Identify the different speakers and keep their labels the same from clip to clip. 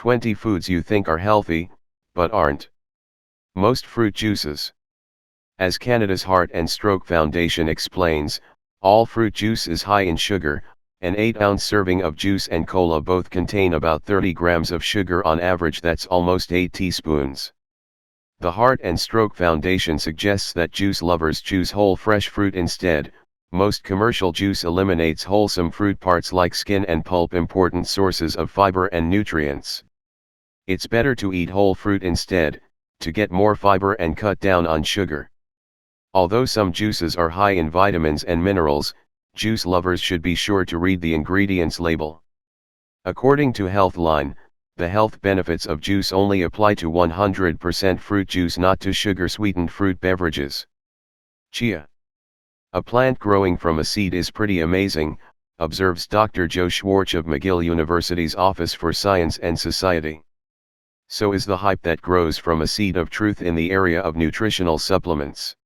Speaker 1: 20 foods you think are healthy, but aren't. Most fruit juices. As Canada's Heart and Stroke Foundation explains, all fruit juice is high in sugar. An 8-ounce serving of juice and cola both contain about 30 grams of sugar on average. That's almost 8 teaspoons. The Heart and Stroke Foundation suggests that juice lovers choose whole fresh fruit instead. Most commercial juice eliminates wholesome fruit parts like skin and pulp, important sources of fiber and nutrients. It's better to eat whole fruit instead, to get more fiber and cut down on sugar. Although some juices are high in vitamins and minerals, juice lovers should be sure to read the ingredients label. According to Healthline, the health benefits of juice only apply to 100% fruit juice, not to sugar-sweetened fruit beverages. Chia. A plant growing from a seed is pretty amazing, observes Dr. Joe Schwarcz of McGill University's Office for Science and Society. So is the hype that grows from a seed of truth in the area of nutritional supplements.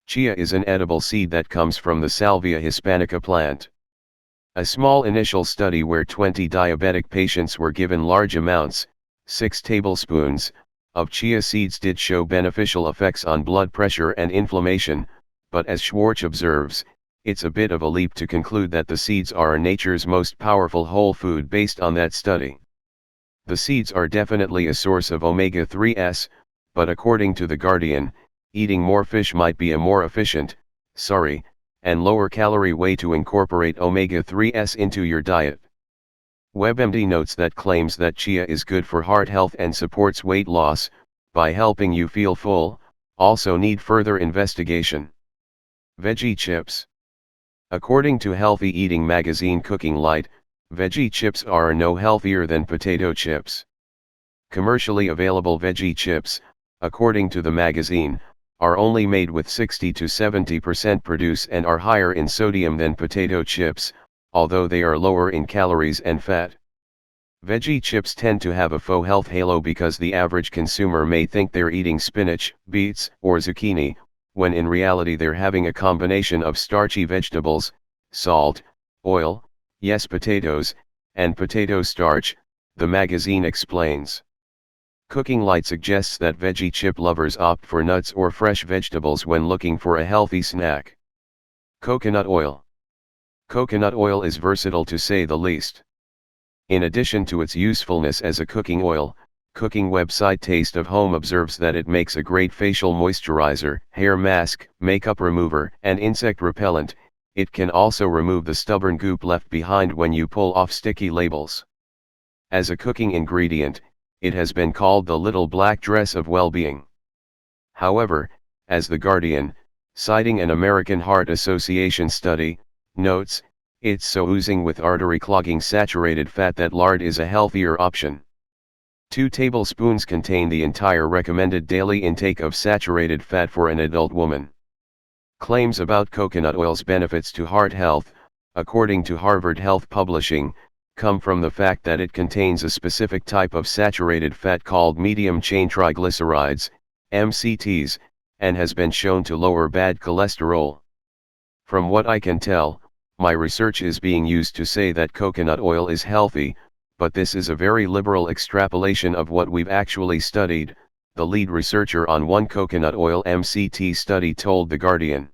Speaker 1: Chia is an edible seed that comes from the Salvia hispanica plant. A small initial study where 20 diabetic patients were given large amounts, 6 tablespoons, of chia seeds did show beneficial effects on blood pressure and inflammation, but as Schwarcz observes, it's a bit of a leap to conclude that the seeds are nature's most powerful whole food based on that study. The seeds are definitely a source of omega-3s, but according to The Guardian, eating more fish might be a more efficient, and lower-calorie way to incorporate omega-3s into your diet. WebMD notes that claims that chia is good for heart health and supports weight loss, by helping you feel full, also need further investigation. Veggie Chips. According to Healthy Eating magazine Cooking Light, veggie chips are no healthier than potato chips. Commercially available veggie chips, according to the magazine, are only made with 60 to 70% produce and are higher in sodium than potato chips, although they are lower in calories and fat. Veggie chips tend to have a faux health halo because the average consumer may think they're eating spinach, beets, or zucchini, when in reality they're having a combination of starchy vegetables, salt, oil, yes, potatoes, and potato starch, the magazine explains. Cooking Light suggests that veggie chip lovers opt for nuts or fresh vegetables when looking for a healthy snack. Coconut oil. Coconut oil is versatile to say the least. In addition to its usefulness as a cooking oil, cooking website Taste of Home observes that it makes a great facial moisturizer, hair mask, makeup remover, and insect repellent. It can also remove the stubborn goop left behind when you pull off sticky labels. As a cooking ingredient, it has been called the little black dress of well-being. However, as The Guardian, citing an American Heart Association study, notes, it's so oozing with artery-clogging saturated fat that lard is a healthier option. 2 tablespoons contain the entire recommended daily intake of saturated fat for an adult woman. Claims about coconut oil's benefits to heart health, according to Harvard Health Publishing, come from the fact that it contains a specific type of saturated fat called medium-chain triglycerides, MCTs, and has been shown to lower bad cholesterol. From what I can tell, my research is being used to say that coconut oil is healthy, but this is a very liberal extrapolation of what we've actually studied, the lead researcher on one coconut oil MCT study told The Guardian.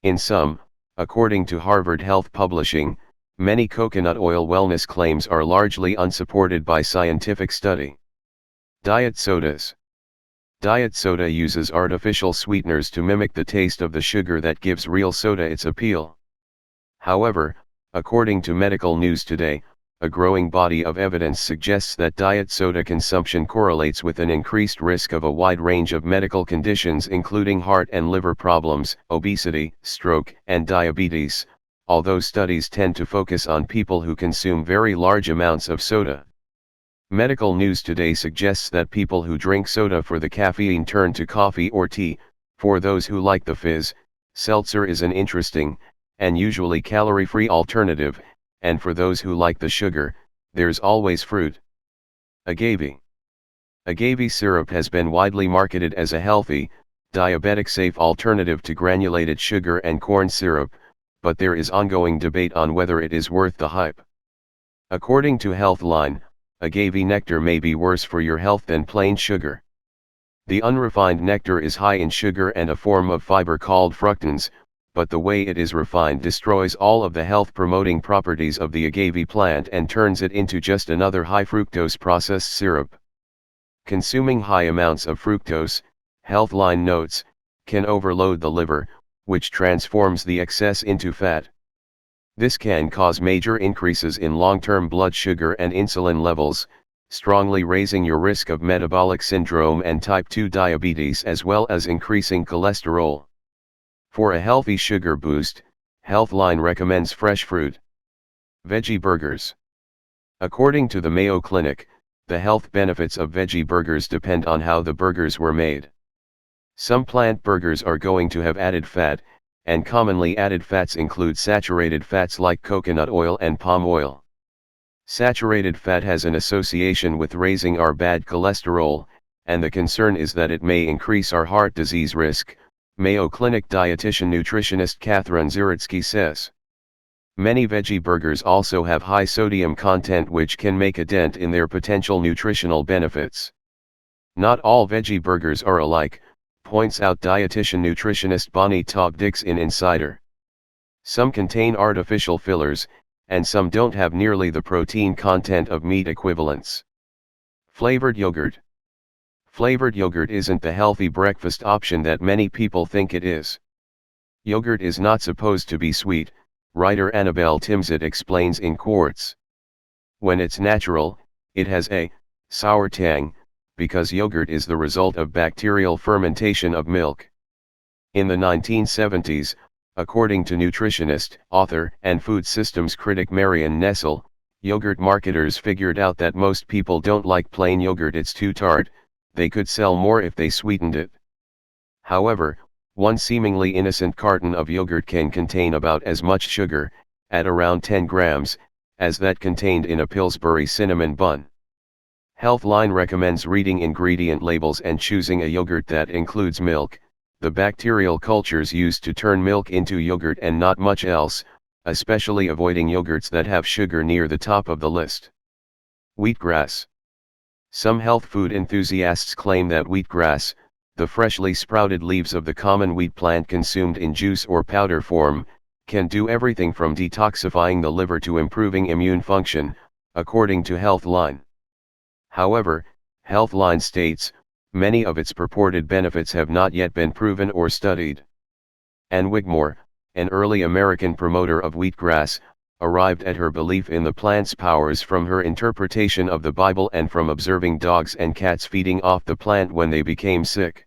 Speaker 1: In sum, according to Harvard Health Publishing, many coconut oil wellness claims are largely unsupported by scientific study. Diet sodas. Diet soda uses artificial sweeteners to mimic the taste of the sugar that gives real soda its appeal. However, according to Medical News Today, a growing body of evidence suggests that diet soda consumption correlates with an increased risk of a wide range of medical conditions including heart and liver problems, obesity, stroke, and diabetes, although studies tend to focus on people who consume very large amounts of soda. Medical News Today suggests that people who drink soda for the caffeine turn to coffee or tea. For those who like the fizz, seltzer is an interesting, and usually calorie-free alternative, and for those who like the sugar, there's always fruit. Agave. Agave syrup has been widely marketed as a healthy, diabetic-safe alternative to granulated sugar and corn syrup, but there is ongoing debate on whether it is worth the hype. According to Healthline, agave nectar may be worse for your health than plain sugar. The unrefined nectar is high in sugar and a form of fiber called fructans, but the way it is refined destroys all of the health-promoting properties of the agave plant and turns it into just another high-fructose processed syrup. Consuming high amounts of fructose, Healthline notes, can overload the liver, which transforms the excess into fat. This can cause major increases in long-term blood sugar and insulin levels, strongly raising your risk of metabolic syndrome and type 2 diabetes as well as increasing cholesterol. For a healthy sugar boost, Healthline recommends fresh fruit. Veggie Burgers. According to the Mayo Clinic, the health benefits of veggie burgers depend on how the burgers were made. Some plant burgers are going to have added fat, and commonly added fats include saturated fats like coconut oil and palm oil. Saturated fat has an association with raising our bad cholesterol, and the concern is that it may increase our heart disease risk, Mayo Clinic dietitian nutritionist Catherine Ziritzky says. Many veggie burgers also have high sodium content which can make a dent in their potential nutritional benefits. Not all veggie burgers are alike, points out dietitian nutritionist Bonnie Togg-Dix in Cider. Some contain artificial fillers, and some don't have nearly the protein content of meat equivalents. Flavored yogurt. Flavored yogurt isn't the healthy breakfast option that many people think it is. Yogurt is not supposed to be sweet, writer Annabelle Timsit explains in Schwarcz. When it's natural, it has a sour tang, because yogurt is the result of bacterial fermentation of milk. In the 1970s, according to nutritionist, author, and food systems critic Marion Nestle, yogurt marketers figured out that most people don't like plain yogurt, it's too tart, they could sell more if they sweetened it. However, one seemingly innocent carton of yogurt can contain about as much sugar, at around 10 grams, as that contained in a Pillsbury cinnamon bun. Healthline recommends reading ingredient labels and choosing a yogurt that includes milk, the bacterial cultures used to turn milk into yogurt, and not much else, especially avoiding yogurts that have sugar near the top of the list. Wheatgrass. Some health food enthusiasts claim that wheatgrass, the freshly sprouted leaves of the common wheat plant consumed in juice or powder form, can do everything from detoxifying the liver to improving immune function, according to Healthline. However, Healthline states, many of its purported benefits have not yet been proven or studied. Anne Wigmore, an early American promoter of wheatgrass, arrived at her belief in the plant's powers from her interpretation of the Bible and from observing dogs and cats feeding off the plant when they became sick.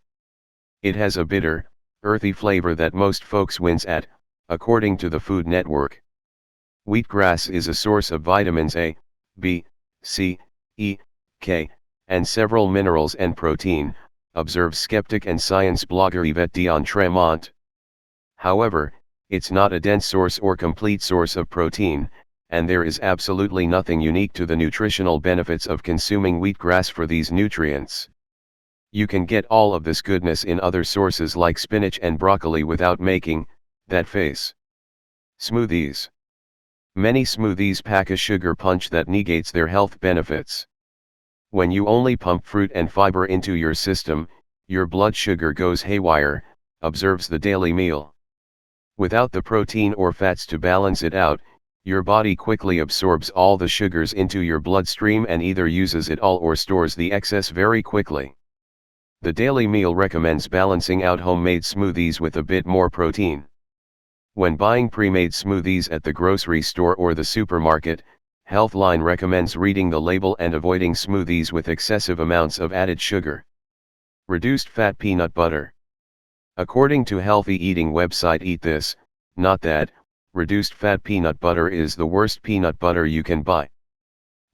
Speaker 1: It has a bitter, earthy flavor that most folks wince at, according to the Food Network. Wheatgrass is a source of vitamins A, B, C, E, K, and several minerals and protein, observes skeptic and science blogger Yvette Dion-Tremont. However, it's not a dense source or complete source of protein, and there is absolutely nothing unique to the nutritional benefits of consuming wheatgrass for these nutrients. You can get all of this goodness in other sources like spinach and broccoli without making that face. Smoothies. Many smoothies pack a sugar punch that negates their health benefits. When you only pump fruit and fiber into your system, your blood sugar goes haywire, observes the Daily Meal. Without the protein or fats to balance it out, your body quickly absorbs all the sugars into your bloodstream and either uses it all or stores the excess very quickly. The Daily Meal recommends balancing out homemade smoothies with a bit more protein. When buying pre-made smoothies at the grocery store or the supermarket, Healthline recommends reading the label and avoiding smoothies with excessive amounts of added sugar. Reduced fat peanut butter. According to healthy eating website Eat This, Not That, reduced fat peanut butter is the worst peanut butter you can buy.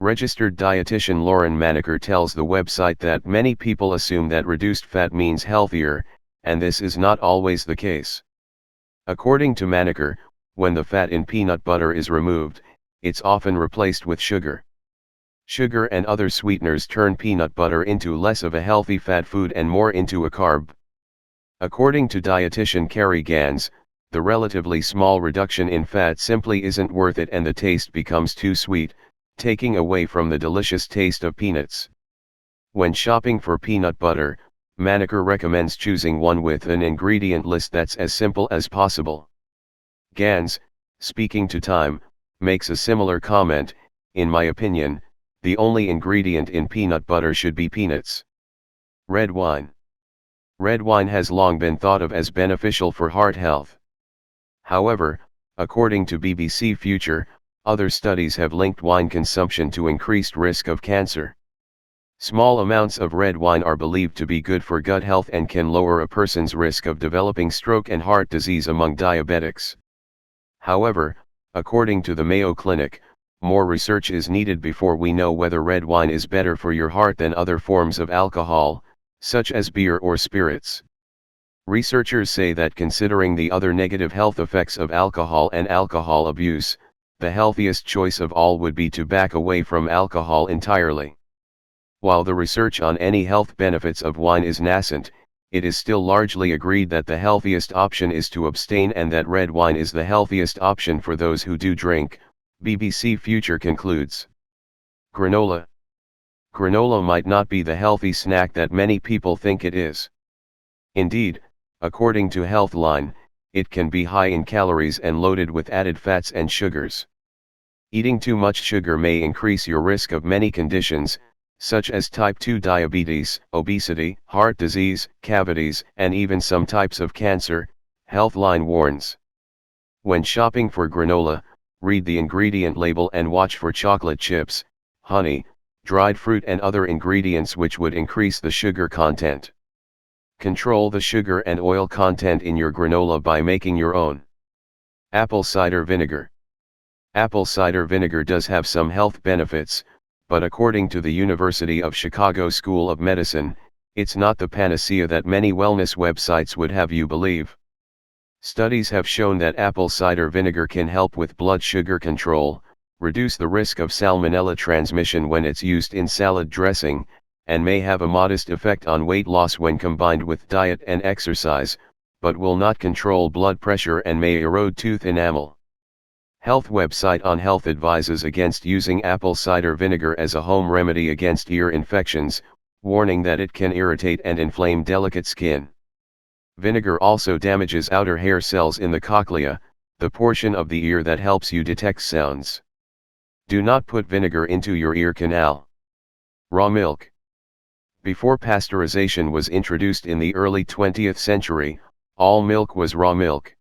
Speaker 1: Registered dietitian Lauren Maneker tells the website that many people assume that reduced fat means healthier, and this is not always the case. According to Maneker, when the fat in peanut butter is removed, it's often replaced with sugar. Sugar and other sweeteners turn peanut butter into less of a healthy fat food and more into a carb. According to dietitian Carrie Gans, the relatively small reduction in fat simply isn't worth it and the taste becomes too sweet, taking away from the delicious taste of peanuts. When shopping for peanut butter, McGill recommends choosing one with an ingredient list that's as simple as possible. Gans, speaking to Time, makes a similar comment: "In my opinion, the only ingredient in peanut butter should be peanuts." Red wine. Red wine has long been thought of as beneficial for heart health. However, according to BBC Future, other studies have linked wine consumption to increased risk of cancer. Small amounts of red wine are believed to be good for gut health and can lower a person's risk of developing stroke and heart disease among diabetics. However, according to the Mayo Clinic, more research is needed before we know whether red wine is better for your heart than other forms of alcohol, such as beer or spirits. Researchers say that considering the other negative health effects of alcohol and alcohol abuse, the healthiest choice of all would be to back away from alcohol entirely. While the research on any health benefits of wine is nascent, it is still largely agreed that the healthiest option is to abstain and that red wine is the healthiest option for those who do drink, BBC Future concludes. Granola. Granola might not be the healthy snack that many people think it is. Indeed, according to Healthline, it can be high in calories and loaded with added fats and sugars. Eating too much sugar may increase your risk of many conditions, such as type 2 diabetes, obesity, heart disease, cavities, and even some types of cancer, Healthline warns. When shopping for granola, read the ingredient label and watch for chocolate chips, honey, dried fruit and other ingredients which would increase the sugar content. Control the sugar and oil content in your granola by making your own. Apple cider vinegar. Apple cider vinegar does have some health benefits, but according to the University of Chicago School of Medicine, it's not the panacea that many wellness websites would have you believe. Studies have shown that apple cider vinegar can help with blood sugar control, reduce the risk of salmonella transmission when it's used in salad dressing, and may have a modest effect on weight loss when combined with diet and exercise, but will not control blood pressure and may erode tooth enamel. Health website On Health advises against using apple cider vinegar as a home remedy against ear infections, warning that it can irritate and inflame delicate skin. Vinegar also damages outer hair cells in the cochlea, the portion of the ear that helps you detect sounds. Do not put vinegar into your ear canal. Raw milk. Before pasteurization was introduced in the early 20th century, all milk was raw milk.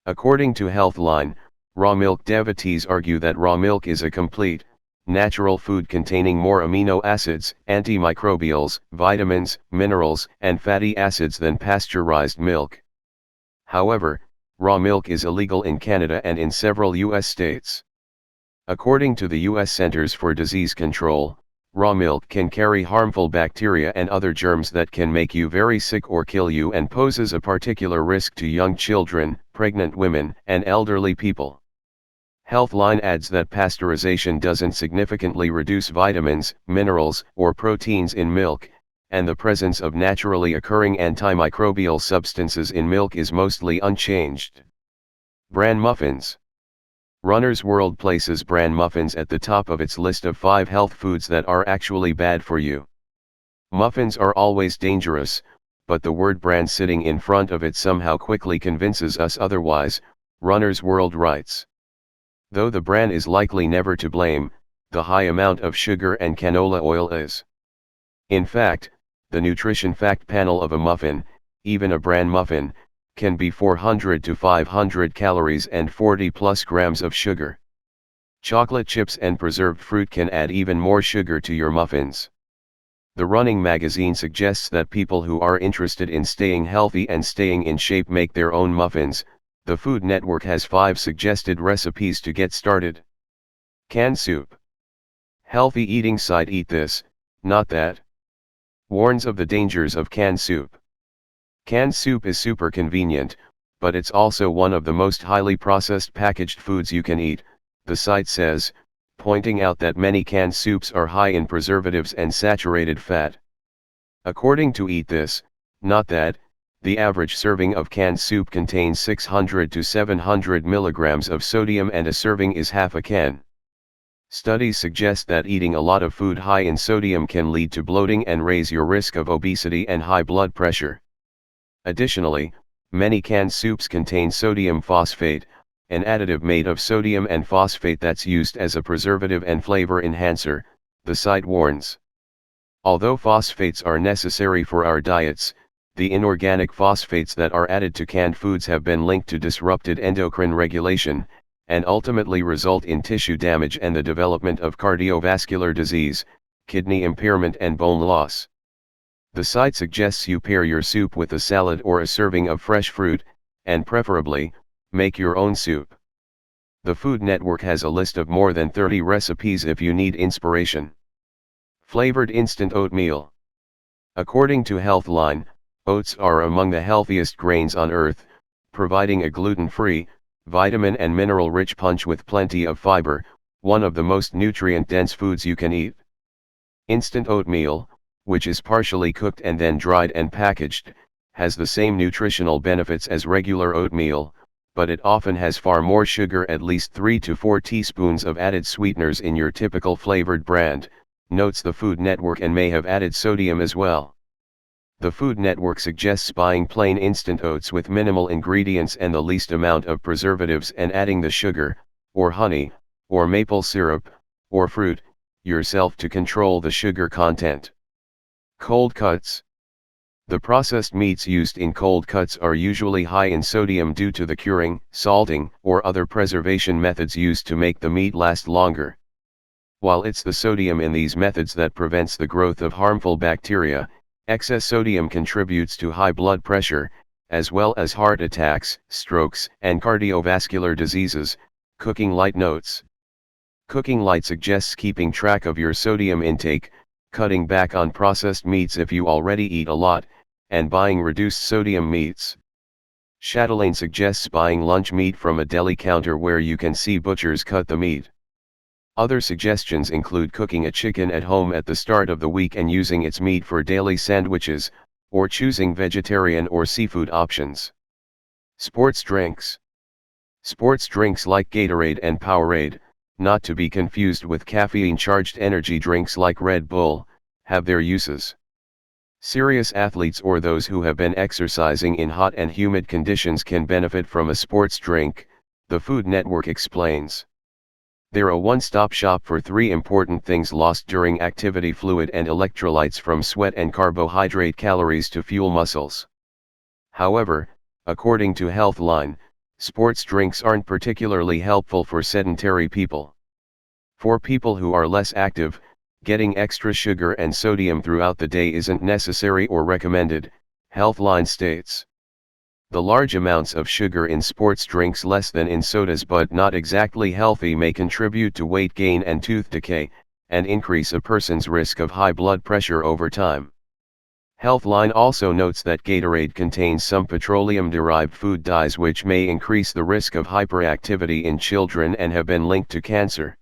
Speaker 1: According to Healthline, raw milk devotees argue that raw milk is a complete, natural food containing more amino acids, antimicrobials, vitamins, minerals, and fatty acids than pasteurized milk. However, raw milk is illegal in Canada and in several U.S. states. According to the U.S. Centers for Disease Control, raw milk can carry harmful bacteria and other germs that can make you very sick or kill you and poses a particular risk to young children, pregnant women, and elderly people. Healthline adds that pasteurization doesn't significantly reduce vitamins, minerals, or proteins in milk, and the presence of naturally occurring antimicrobial substances in milk is mostly unchanged. Bran Muffins. Runner's World places Bran Muffins at the top of its list of 5 health foods that are actually bad for you. Muffins are always dangerous, but the word bran sitting in front of it somehow quickly convinces us otherwise, Runner's World writes. Though the bran is likely never to blame, the high amount of sugar and canola oil is. In fact, the nutrition fact panel of a muffin, even a bran muffin, can be 400 to 500 calories and 40 plus grams of sugar. Chocolate chips and preserved fruit can add even more sugar to your muffins. The Running magazine suggests that people who are interested in staying healthy and staying in shape make their own muffins. The Food Network has 5 suggested recipes to get started. Canned soup. Healthy eating site Eat This, Not That warns of the dangers of canned soup. Canned soup is super convenient, but it's also one of the most highly processed packaged foods you can eat, the site says, pointing out that many canned soups are high in preservatives and saturated fat. According to Eat This, Not That, the average serving of canned soup contains 600 to 700 milligrams of sodium and a serving is half a can. Studies suggest that eating a lot of food high in sodium can lead to bloating and raise your risk of obesity and high blood pressure. Additionally, many canned soups contain sodium phosphate, an additive made of sodium and phosphate that's used as a preservative and flavor enhancer, the site warns. Although phosphates are necessary for our diets, the inorganic phosphates that are added to canned foods have been linked to disrupted endocrine regulation, and ultimately result in tissue damage and the development of cardiovascular disease, kidney impairment and bone loss. The site suggests you pair your soup with a salad or a serving of fresh fruit, and preferably, make your own soup. The Food Network has a list of more than 30 recipes if you need inspiration. Flavored instant oatmeal. According to Healthline, oats are among the healthiest grains on earth, providing a gluten-free, vitamin and mineral-rich punch with plenty of fiber, one of the most nutrient-dense foods you can eat. Instant oatmeal, which is partially cooked and then dried and packaged, has the same nutritional benefits as regular oatmeal, but it often has far more sugar, at least 3 to 4 teaspoons of added sweeteners in your typical flavored brand, notes the Food Network, and may have added sodium as well. The Food Network suggests buying plain instant oats with minimal ingredients and the least amount of preservatives and adding the sugar, or honey, or maple syrup, or fruit, yourself to control the sugar content. Cold cuts. The processed meats used in cold cuts are usually high in sodium due to the curing, salting, or other preservation methods used to make the meat last longer. While it's the sodium in these methods that prevents the growth of harmful bacteria, excess sodium contributes to high blood pressure, as well as heart attacks, strokes, and cardiovascular diseases. Cooking Light notes. Cooking Light suggests keeping track of your sodium intake, cutting back on processed meats if you already eat a lot, and buying reduced sodium meats. Chatelaine suggests buying lunch meat from a deli counter where you can see butchers cut the meat. Other suggestions include cooking a chicken at home at the start of the week and using its meat for daily sandwiches, or choosing vegetarian or seafood options. Sports drinks. Sports drinks like Gatorade and Powerade, not to be confused with caffeine-charged energy drinks like Red Bull, have their uses. Serious athletes or those who have been exercising in hot and humid conditions can benefit from a sports drink, the Food Network explains. They're a one-stop shop for 3 important things lost during activity: fluid and electrolytes from sweat and carbohydrate calories to fuel muscles. However, according to Healthline, sports drinks aren't particularly helpful for sedentary people. For people who are less active, getting extra sugar and sodium throughout the day isn't necessary or recommended, Healthline states. The large amounts of sugar in sports drinks, less than in sodas but not exactly healthy, may contribute to weight gain and tooth decay, and increase a person's risk of high blood pressure over time. Healthline also notes that Gatorade contains some petroleum-derived food dyes which may increase the risk of hyperactivity in children and have been linked to cancer.